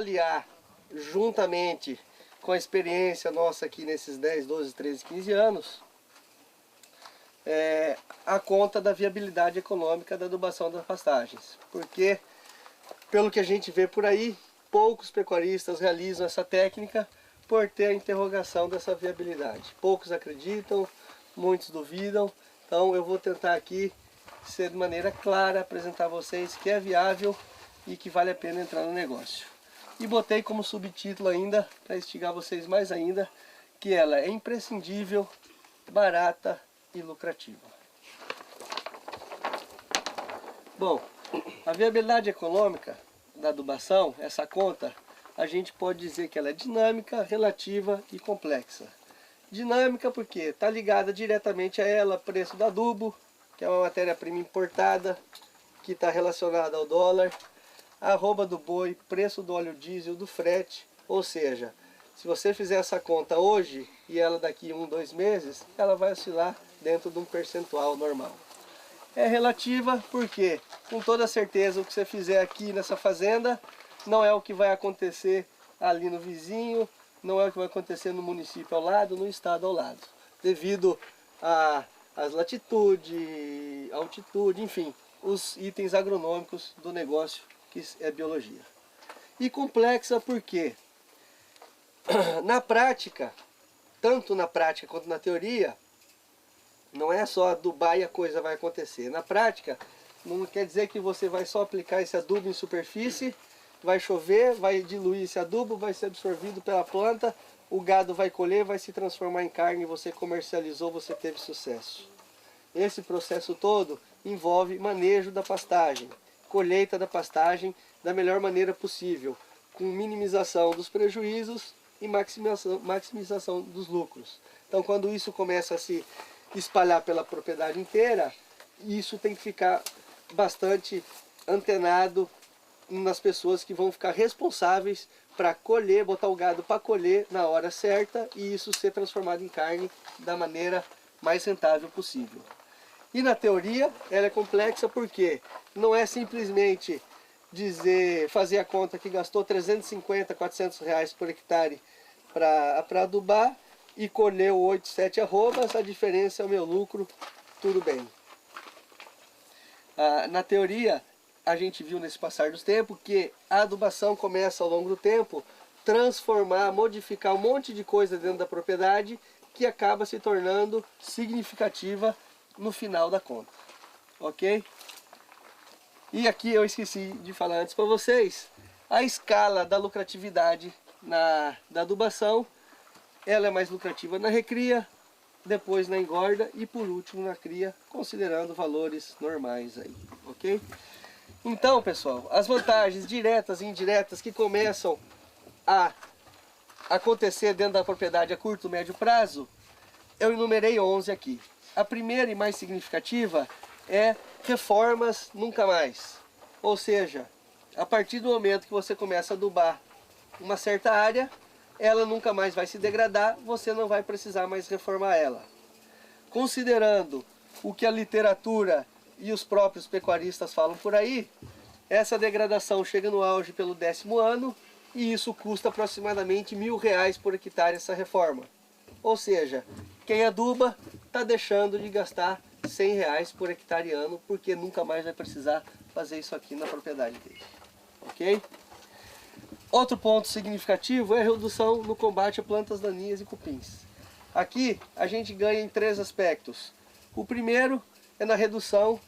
avaliar juntamente com a experiência nossa aqui nesses 10, 12, 13, 15 anos, a conta da viabilidade econômica da adubação das pastagens. Porque, pelo que a gente vê por aí, poucos pecuaristas realizam essa técnica por ter a interrogação dessa viabilidade. Poucos acreditam, muitos duvidam. Então eu vou tentar aqui ser de maneira clara, apresentar a vocês que é viável e que vale a pena entrar no negócio. E botei como subtítulo ainda, para instigar vocês mais ainda, que ela é imprescindível, barata e lucrativa. Bom, a viabilidade econômica da adubação, essa conta, a gente pode dizer que ela é dinâmica, relativa e complexa. Dinâmica porque está ligada diretamente a ela, preço do adubo, que é uma matéria-prima importada, que está relacionada ao dólar, a arroba do boi, preço do óleo diesel, do frete, ou seja, se você fizer essa conta hoje e ela daqui 1, 2 meses, ela vai oscilar dentro de um percentual normal. É relativa porque, com toda certeza, o que você fizer aqui nessa fazenda não é o que vai acontecer ali no vizinho, não é o que vai acontecer no município ao lado, no estado ao lado, devido às latitude, altitude, enfim, os itens agronômicos do negócio que é biologia. E complexa porque, na prática, tanto na prática quanto na teoria, não é só adubar e a coisa vai acontecer. Na prática, não quer dizer que você vai só aplicar esse adubo em superfície, vai chover, vai diluir esse adubo, vai ser absorvido pela planta, o gado vai colher, vai se transformar em carne, você comercializou, você teve sucesso. Esse processo todo envolve manejo da pastagem, colheita da pastagem da melhor maneira possível, com minimização dos prejuízos e maximização dos lucros. Então, quando isso começa a se espalhar pela propriedade inteira, isso tem que ficar bastante antenado nas pessoas que vão ficar responsáveis para colher, botar o gado para colher na hora certa e isso ser transformado em carne da maneira mais rentável possível. E na teoria ela é complexa porque não é simplesmente fazer a conta que gastou 350, 400 reais por hectare para adubar e colheu 8, 7 arrobas, a diferença é o meu lucro, tudo bem. Na teoria, a gente viu nesse passar dos tempos que a adubação começa ao longo do tempo transformar, modificar um monte de coisa dentro da propriedade que acaba se tornando significativa no final da conta, ok? E aqui eu esqueci de falar antes para vocês, a escala da lucratividade da adubação, ela é mais lucrativa na recria, depois na engorda e por último na cria, considerando valores normais aí, ok? Então, pessoal, as vantagens diretas e indiretas que começam a acontecer dentro da propriedade a curto e médio prazo, eu enumerei 11 aqui. A primeira e mais significativa é reformas nunca mais. Ou seja, a partir do momento que você começa a adubar uma certa área, ela nunca mais vai se degradar, você não vai precisar mais reformar ela. Considerando o que a literatura e os próprios pecuaristas falam por aí, essa degradação chega no auge pelo 10º ano e isso custa aproximadamente R$1.000 por hectare essa reforma. Ou seja, quem aduba está deixando de gastar R$100 por hectare ano porque nunca mais vai precisar fazer isso aqui na propriedade dele. Ok? Outro ponto significativo é a redução no combate a plantas daninhas e cupins. Aqui a gente ganha em 3 aspectos. O primeiro é na redução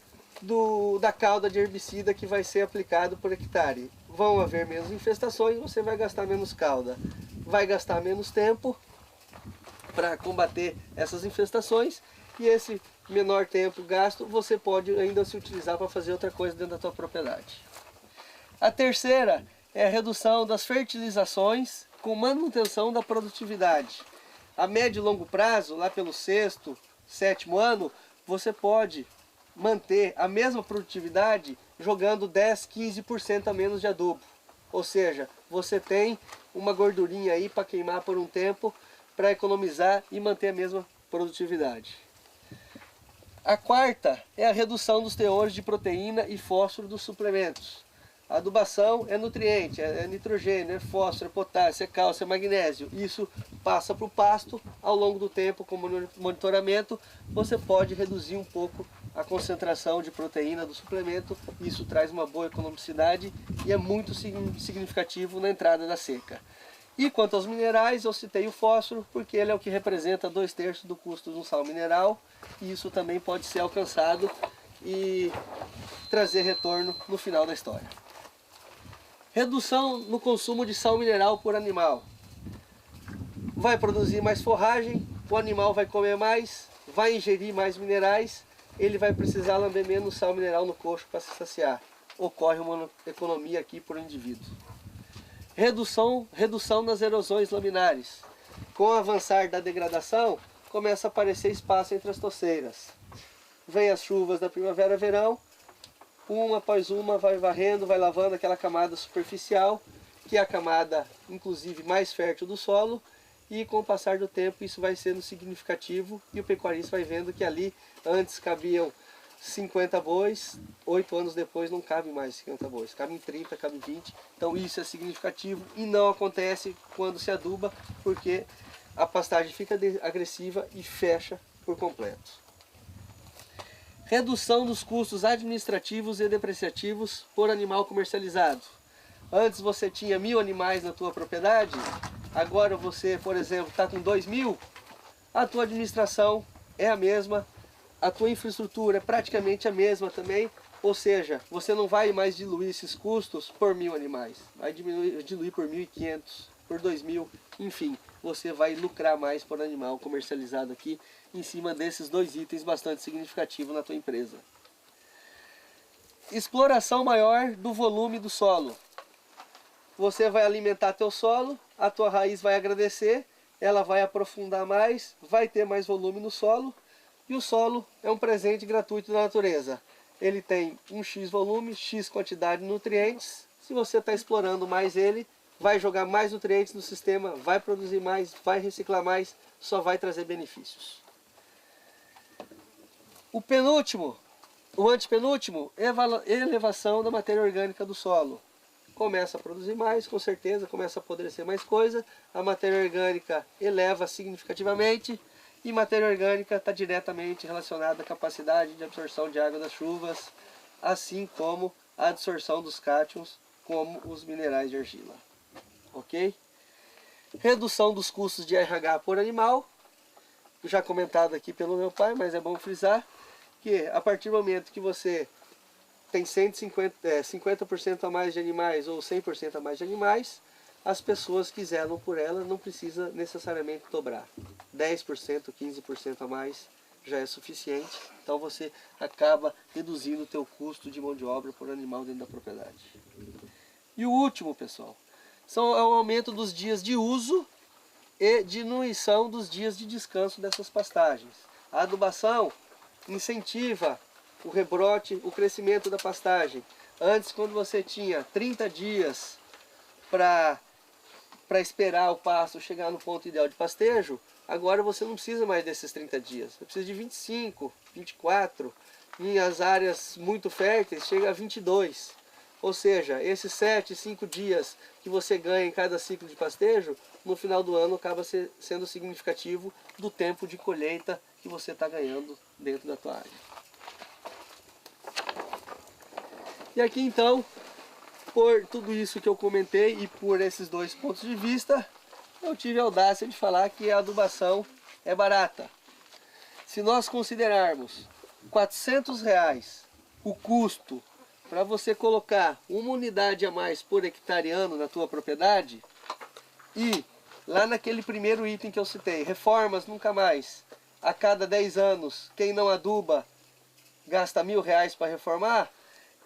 da cauda de herbicida que vai ser aplicado por hectare. Vão haver menos infestações, você vai gastar menos cauda. Vai gastar menos tempo para combater essas infestações e esse menor tempo gasto você pode ainda se utilizar para fazer outra coisa dentro da sua propriedade. A terceira é a redução das fertilizações com manutenção da produtividade. A médio e longo prazo, lá pelo 6º, 7º ano, você pode manter a mesma produtividade jogando 10, 15% a menos de adubo. Ou seja, você tem uma gordurinha aí para queimar por um tempo para economizar e manter a mesma produtividade. A quarta é a redução dos teores de proteína e fósforo dos suplementos. A adubação é nutriente, é nitrogênio, é fósforo, é potássio, é cálcio, é magnésio. Isso passa para o pasto. Ao longo do tempo, com monitoramento, você pode reduzir um pouco a concentração de proteína do suplemento. Isso traz uma boa economicidade e é muito significativo na entrada da seca. E quanto aos minerais, eu citei o fósforo, porque ele é o que representa 2/3 do custo de um sal mineral. E isso também pode ser alcançado e trazer retorno no final da história. Redução no consumo de sal mineral por animal. Vai produzir mais forragem, o animal vai comer mais, vai ingerir mais minerais, ele vai precisar lamber menos sal mineral no coxo para se saciar. Ocorre uma economia aqui por indivíduo. Redução nas erosões laminares. Com o avançar da degradação, começa a aparecer espaço entre as toceiras. Vem as chuvas da primavera-verão, uma após uma vai varrendo, vai lavando aquela camada superficial, que é a camada, inclusive, mais fértil do solo, e com o passar do tempo isso vai sendo significativo, e o pecuarista vai vendo que ali antes cabiam 50 bois, 8 anos depois não cabe mais 50 bois, cabem 30, cabem 20, então isso é significativo e não acontece quando se aduba, porque a pastagem fica agressiva e fecha por completo. Redução dos custos administrativos e depreciativos por animal comercializado. Antes você tinha 1.000 animais na tua propriedade, agora você, por exemplo, está com 2.000, a tua administração é a mesma, a tua infraestrutura é praticamente a mesma também, ou seja, você não vai mais diluir esses custos por 1.000 animais, vai diluir por 1.500, por 2.000, enfim, você vai lucrar mais por animal comercializado aqui, em cima desses dois itens bastante significativos na tua empresa. Exploração maior do volume do solo. Você vai alimentar teu solo, a tua raiz vai agradecer, ela vai aprofundar mais, vai ter mais volume no solo, e o solo é um presente gratuito da natureza. Ele tem um X volume, X quantidade de nutrientes. Se você está explorando mais ele, vai jogar mais nutrientes no sistema, vai produzir mais, vai reciclar mais, só vai trazer benefícios. O penúltimo, o antepenúltimo, elevação da matéria orgânica do solo. Começa a produzir mais, com certeza, começa a apodrecer mais coisa, a matéria orgânica eleva significativamente, e matéria orgânica está diretamente relacionada à capacidade de absorção de água das chuvas, assim como a absorção dos cátions, como os minerais de argila. Ok? Redução dos custos de RH por animal, já comentado aqui pelo meu pai, mas é bom frisar, que a partir do momento que você tem 50% a mais de animais ou 100% a mais de animais, as pessoas que zelam por ela não precisa necessariamente dobrar. 10%, 15% a mais já é suficiente, então você acaba reduzindo o teu custo de mão de obra por animal dentro da propriedade. E o último, pessoal, é o aumento dos dias de uso e diminuição dos dias de descanso dessas pastagens. A adubação incentiva o rebrote, o crescimento da pastagem. Antes, quando você tinha 30 dias para esperar o pasto chegar no ponto ideal de pastejo, agora você não precisa mais desses 30 dias. Você precisa de 25, 24, em as áreas muito férteis chega a 22. Ou seja, esses 7, 5 dias que você ganha em cada ciclo de pastejo, no final do ano acaba sendo significativo do tempo de colheita que você está ganhando dentro da tua área. E aqui então, por tudo isso que eu comentei e por esses dois pontos de vista, eu tive a audácia de falar que a adubação é barata. Se nós considerarmos R$400 o custo para você colocar uma unidade a mais por hectare ano na tua propriedade, e lá naquele primeiro item que eu citei, reformas nunca mais, a cada 10 anos, quem não aduba gasta R$1.000 para reformar,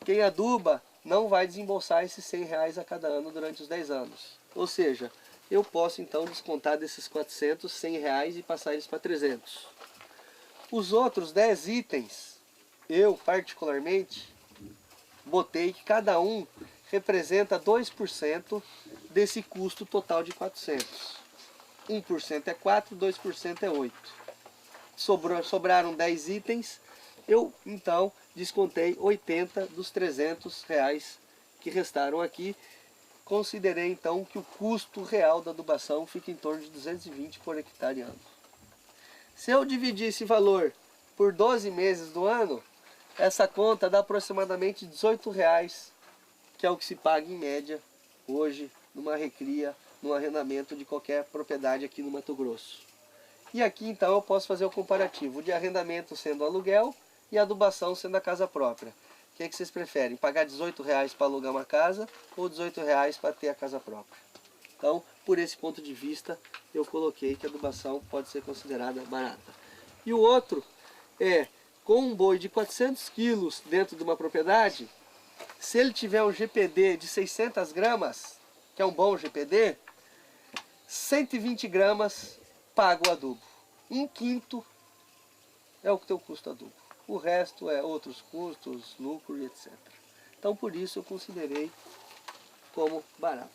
quem aduba não vai desembolsar esses R$100 a cada ano durante os 10 anos. Ou seja, eu posso então descontar desses 400, R$100 e passar eles para 300. Os outros 10 itens, eu particularmente, botei que cada um representa 2% desse custo total de 400. 1% é 4, 2% é 8. Sobraram 10 itens, eu então descontei 80 dos R$300 que restaram aqui, considerei então que o custo real da adubação fica em torno de 220 por hectare ano. Se eu dividir esse valor por 12 meses do ano, essa conta dá aproximadamente R$18, que é o que se paga em média hoje numa recria, num arrendamento de qualquer propriedade aqui no Mato Grosso. E aqui então eu posso fazer o comparativo de arrendamento sendo aluguel e adubação sendo a casa própria. O que vocês preferem? Pagar R$18 para alugar uma casa ou R$18 para ter a casa própria? Então, por esse ponto de vista, eu coloquei que a adubação pode ser considerada barata. E o outro é, com um boi de 400 quilos dentro de uma propriedade, se ele tiver um GPD de 600 gramas, que é um bom GPD, 120 gramas paga o adubo. 1/5 é o que tem o custo adubo. O resto é outros custos, lucro e etc. Então por isso eu considerei como barato.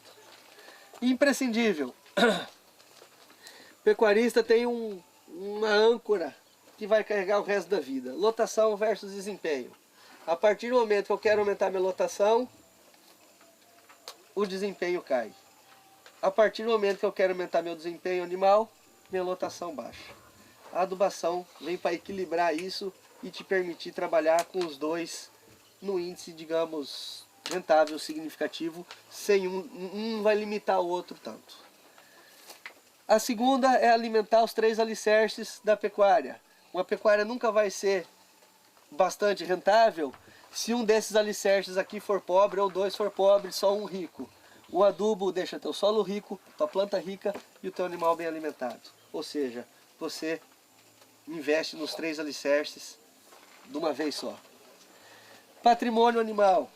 Imprescindível. Pecuarista tem uma âncora que vai carregar o resto da vida. Lotação versus desempenho. A partir do momento que eu quero aumentar minha lotação, o desempenho cai. A partir do momento que eu quero aumentar meu desempenho animal, minha lotação baixa. A adubação vem para equilibrar isso e te permitir trabalhar com os dois no índice, digamos, rentável, significativo, sem um vai limitar o outro tanto. A segunda é alimentar os 3 alicerces da pecuária. Uma pecuária nunca vai ser bastante rentável se um desses alicerces aqui for pobre ou 2 for pobre, só um rico. O adubo deixa teu solo rico, tua planta rica e o teu animal bem alimentado. Ou seja, você investe nos 3 alicerces de uma vez só. Patrimônio animal.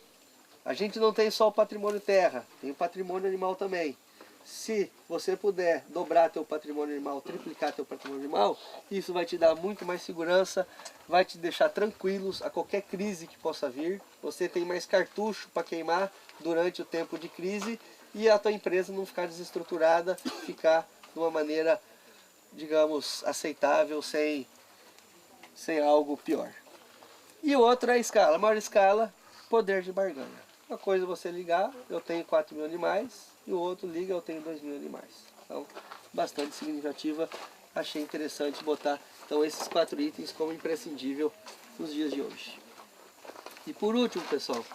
A gente não tem só o patrimônio terra, tem o patrimônio animal também. Se você puder dobrar teu patrimônio animal, triplicar teu patrimônio animal, isso vai te dar muito mais segurança, vai te deixar tranquilos a qualquer crise que possa vir. Você tem mais cartucho para queimar durante o tempo de crise e a tua empresa não ficar desestruturada, ficar de uma maneira, digamos, aceitável, sem algo pior. E o outro é a escala, a maior escala, poder de barganha. Uma coisa é você ligar, eu tenho 4.000 animais, e o outro liga, eu tenho 2.000 animais. Então, bastante significativa, achei interessante botar então, esses 4 itens como imprescindível nos dias de hoje. E por último, pessoal,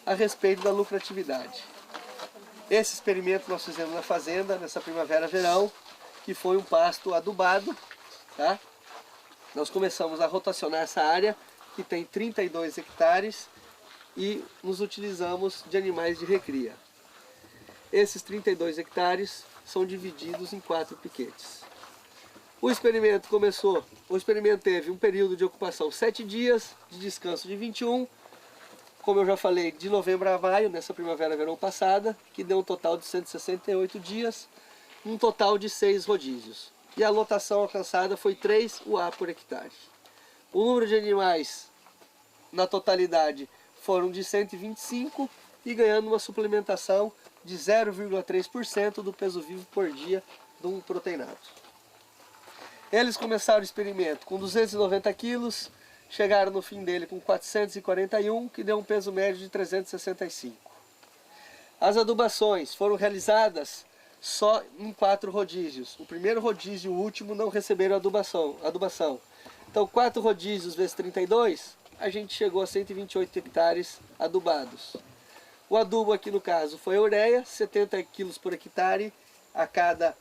a respeito da lucratividade. Esse experimento nós fizemos na fazenda, nessa primavera-verão, que foi um pasto adubado, tá? Nós começamos a rotacionar essa área, que tem 32 hectares, e nos utilizamos de animais de recria. Esses 32 hectares são divididos em 4 piquetes. O experimento teve um período de ocupação 7 dias, de descanso de 21, como eu já falei, de novembro a maio, nessa primavera-verão passada, que deu um total de 168 dias, um total de 6 rodízios. E a lotação alcançada foi 3 UA por hectare. O número de animais, na totalidade, foram de 125 e ganhando uma suplementação de 0,3% do peso vivo por dia de um proteinato. Eles começaram o experimento com 290 quilos, chegaram no fim dele com 441, que deu um peso médio de 365. As adubações foram realizadas só em 4 rodízios. O primeiro rodízio e o último não receberam adubação. Então 4 rodízios vezes 32, a gente chegou a 128 hectares adubados. O adubo aqui no caso foi a ureia, 70 kg por hectare a cada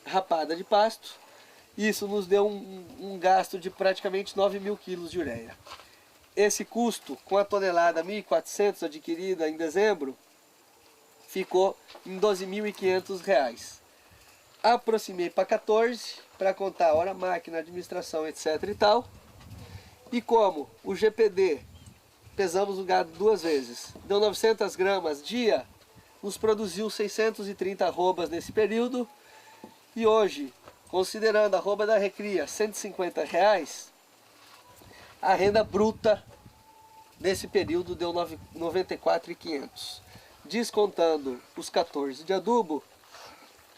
rapada de pasto. Isso nos deu um gasto de praticamente 9.000 kg de ureia. Esse custo, com a tonelada 1.400 adquirida em dezembro, ficou em R$ 12.500. Aproximei para 14, para contar hora máquina, administração, etc e tal. E como o GPD, pesamos o gado 2 vezes, deu 900 gramas dia, nos produziu 630 arrobas nesse período. E hoje, considerando a arroba da recria R$ 150, a renda bruta nesse período deu R$ 94.500. Descontando os 14 de adubo,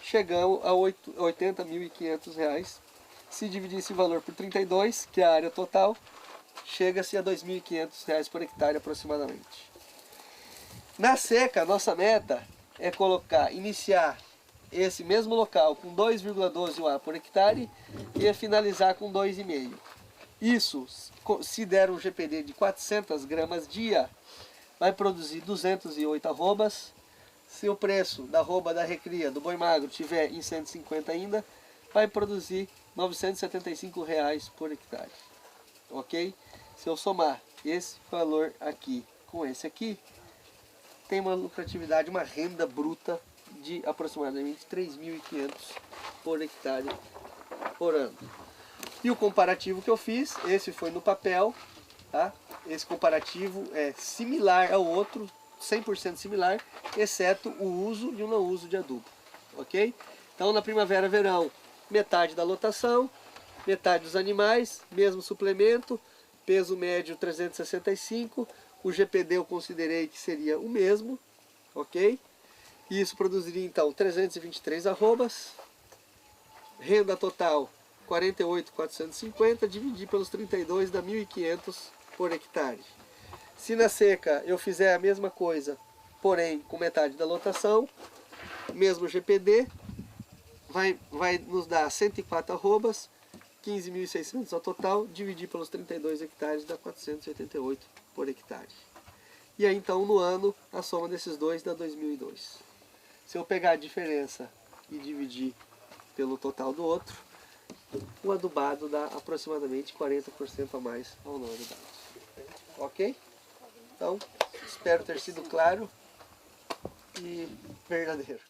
chegamos a R$ 80.500. Se dividir esse valor por 32, que é a área total, chega-se a R$ 2.500 por hectare aproximadamente. Na seca, a nossa meta é iniciar esse mesmo local com 2,12 UA por hectare e finalizar com 2,5. Isso, se der um GPD de 400 gramas dia, vai produzir 208 arrobas. Se o preço da arroba da recria do boi magro tiver em 150 ainda, vai produzir R$ 975 por hectare. Ok? Se eu somar esse valor aqui com esse aqui, tem uma lucratividade, uma renda bruta de aproximadamente 3.500 por hectare por ano. E o comparativo que eu fiz, esse foi no papel, tá? Esse comparativo é similar ao outro, 100% similar, exceto o uso e o não uso de adubo, ok? Então na primavera-verão, metade da lotação, metade dos animais, mesmo suplemento, peso médio 365, o GPD eu considerei que seria o mesmo, ok? E isso produziria então 323 arrobas, renda total 48.450, dividir pelos 32 dá 1.500 por hectare. Se na seca eu fizer a mesma coisa, porém com metade da lotação, mesmo GPD, vai nos dar 104 arrobas, 15.600 ao total, dividir pelos 32 hectares dá 488 por hectare. E aí então no ano a soma desses dois dá 2.002. Se eu pegar a diferença e dividir pelo total do outro, o adubado dá aproximadamente 40% a mais ao não adubado. Ok? Então, espero ter sido claro e verdadeiro.